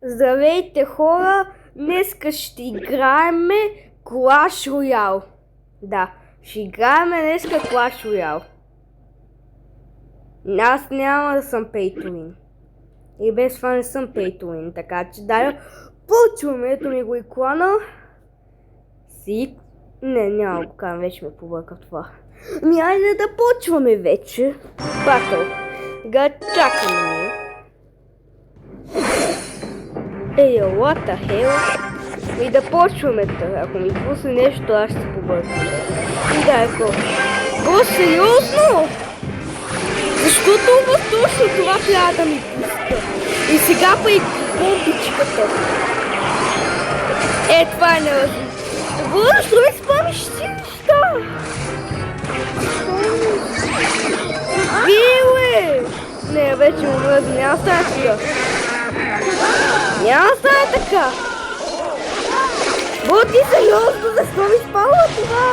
Здравейте хора, днеска ще играем Clash Royale. Да, ще играем днеска Clash Royale. Аз няма да съм pay to win. И без това не съм pay to win, така че да, почваме, ето ми го и клана. Не, няма го кажам, вече ме побърка това. Айде да почваме вече. Батъл. Сега чакаме ние. What the hell? И да почваме така. Ако ми пусне нещо, аз ще се побъркам. И да, сериозно? Защото точно това трябва да ми пуска. И сега па и бомбичката. Това е невъзможно. Защо ми спамиш си неща? Биле! Не, вече му мръзна, няма стане така. Няма стане така. Ти сериозно, защо ми спала това?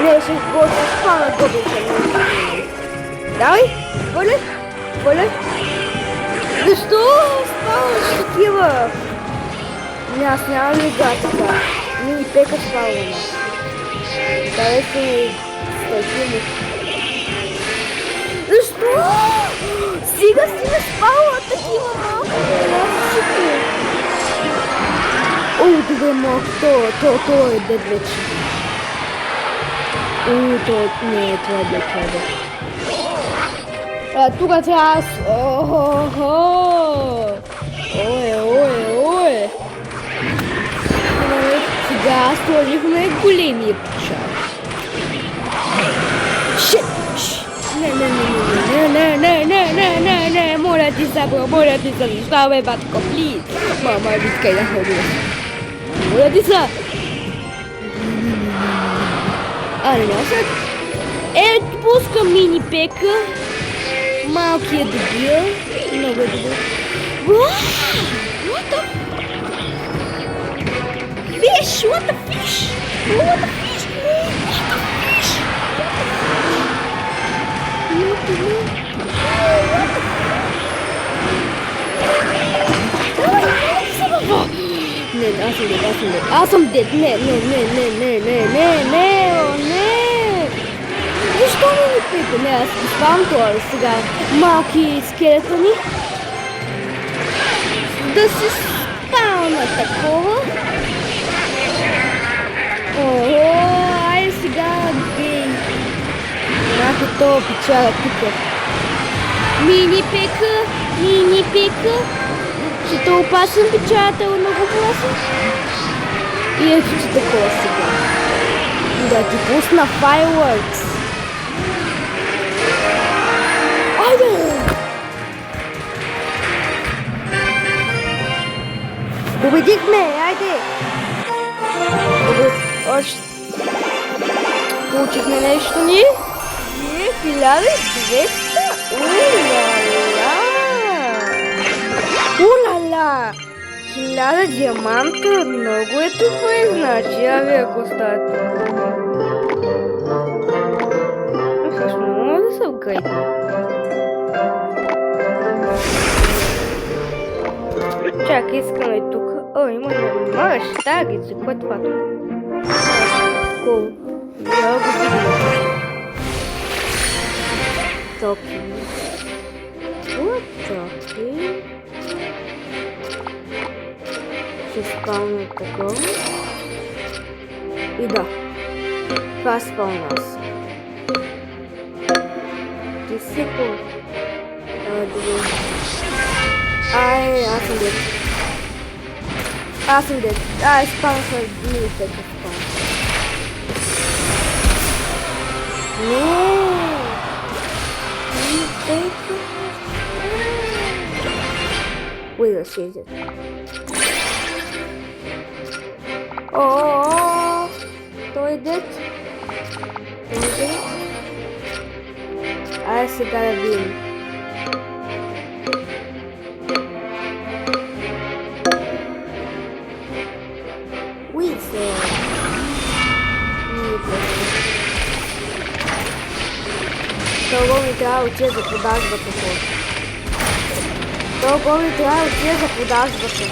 Не, ще спала добре. Давай, хвърля. Защо спаваш такива? Аз нямам лига така. Мини пека спаваме. Дай се ми стъпим. Защо? Стига си ме спала такива малко. Добре, малко. То е дед вече. Не, това е дед. Тук трябва аз. Ой. Сега сложихме големия печал. Не, моля ти се, заставай, батко, плиз. Мама, искай да ходим. Моля ти се. Няма сега. Пускам мини пека. Малкият дебил. Много е добър. What the fish? What the fish? Аз съм дед. Не. Защо не пипа? Не, аз спам това сега. Малки скелетони. Да се спална такова. Айде сега гей. Нахо това печала тук. Мини пека. Ще те опасен печалата, много опасен. И ето че такова сега. Да ти пусна fireworks. Айде! Победихме, айде! Още получихме нещо ни. 1200! Улала! 1000 диаманта, много е добре, значи, ако става тук. Всъщност мога да се апгрейдна. Чакай, искаме тук. Има маштагици, кое е това тук? Кул. Я го видим. Токи. Ще спалня такова. И да. Това спалня аз. Ти си хубаво. Добре. Аз съм дед. Спалня съм мини пека спалня. Мини пека. Wait a second. Той е дед. Сега да видим. Това ми трябва да отида за продажбата хора. То горе трябва да отида за продажбата.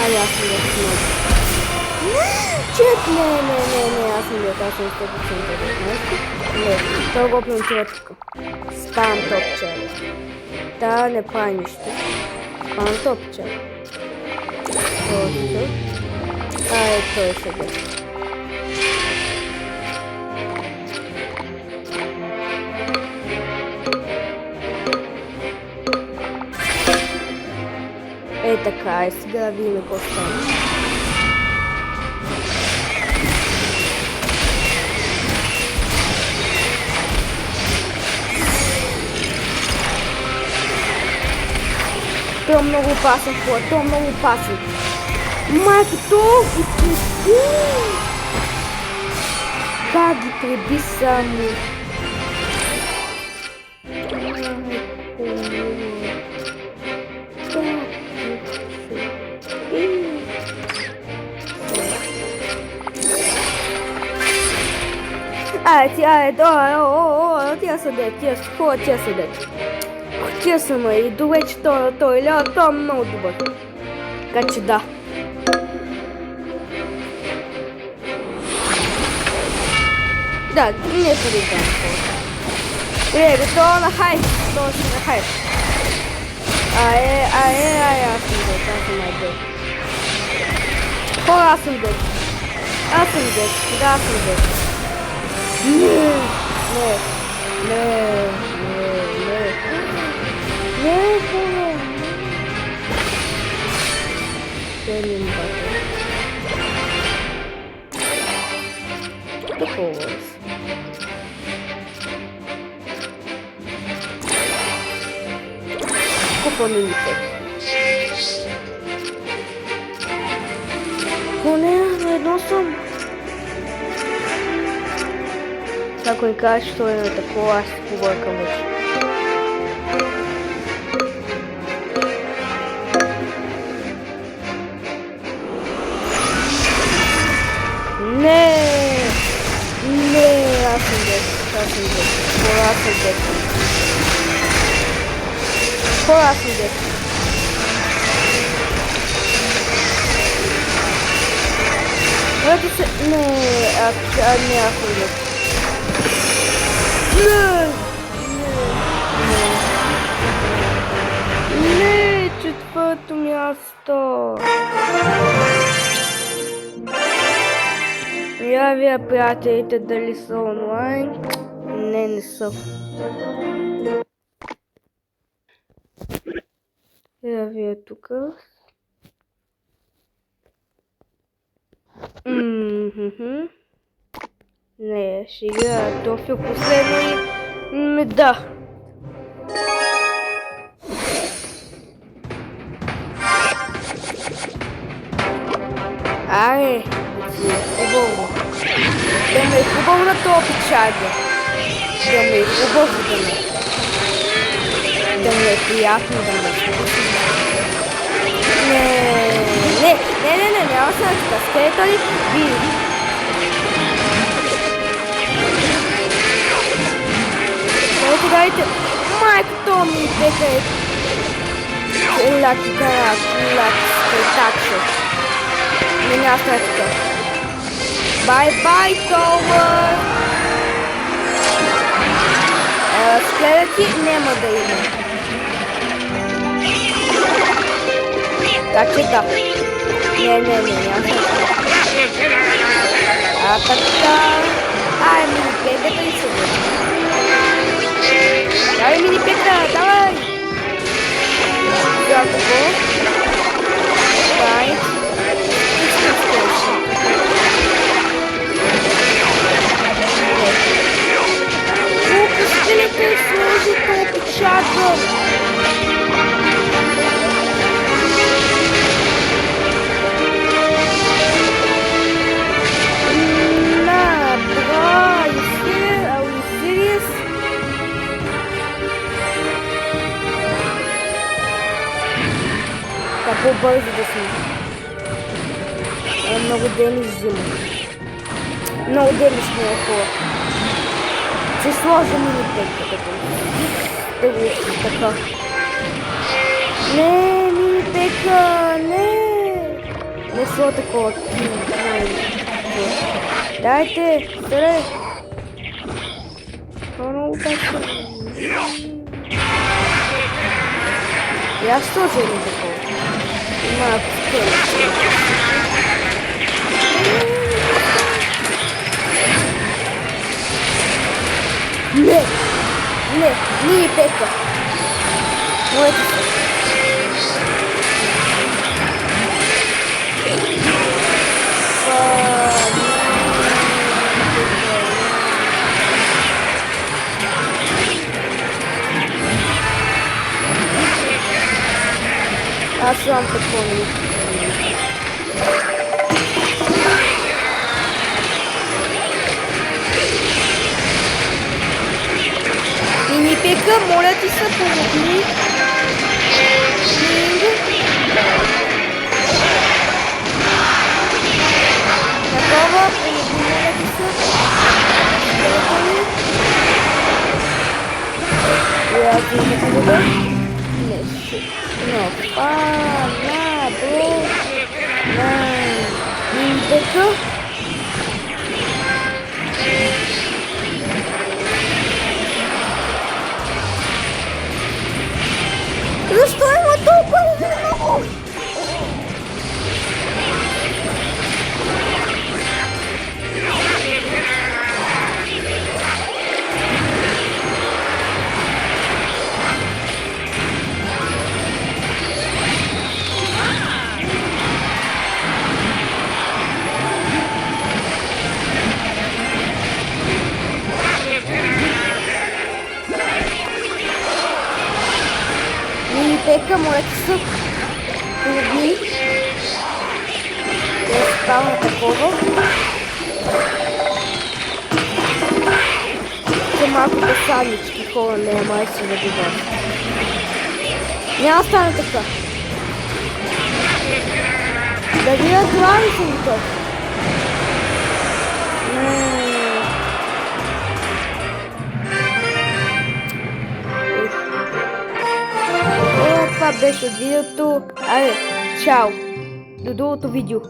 Ай, аз съм да сме. Чет, не, аз съм да съм 100% не, то го планчува тук. Спам топче. Да, не прави нищо. Спам топче. Просто. Той сега. Така, сега да видим какво стане. Той е много опасен, той е много опасен. Майко, толкова как ги преби само. Тия са дет, тия са дет. Тия са мои, добре, че той е много добър. Така че да. Да, не са да играем това. Това на хайп, това си на хайп. Аз съм дет. Хора, аз съм дет. Да, аз съм дет. Не, хора. Селим бата. Такова си. Купоните. Поне едно съм. Ако ми кажеш, що е такова, аз ще побъркам вече. Не, аз съм дет. Хора, аз съм дет. аз съм дет. Не, четвърто място. Я вие, приятелите, дали са онлайн? Не са. Я вие тук. Не, ще играя Тофил последно и... Да. Хубаво. Да ме е хубаво на това печага. Да ме е хубаво да ме. Да ме е приятно да ме. Не, няма се на така. Скелета ли? Ето дайте. Майко, то ми дека е... Лаки скретачо. Не, няма стане така. Бай, Томър! Скелети няма да има. Така че да. Не, няма стане така. Така. Мини-пегата и се бъде. Давай, мини-пега, давай! За какво? Дай. Скелета е сложи този печатър. По-бързо да сме. Много дени взима. Много дени сме около. Ще сложа мини-пеката. Да го така. Не, мини пека, не! Не сло такова. Дайте, стреляй! Това много така. И аз тоже имам такова. Има скъл. Не! Не! Мини пека! Моето се. Аз вам какво не Мини пека, моля ти се, помогни. Такова, помогни, моля ти се. И аз не бъда. No, na, bro. Na, mini peka. Защо има толкова много? Пека, моля ти се, помогни. Да става такова. Те малко безсаднички хора, не май се забива. Няма стане така. Да видя това ли съм готов? Това беше от видеото. Айде, чао! До другото видео.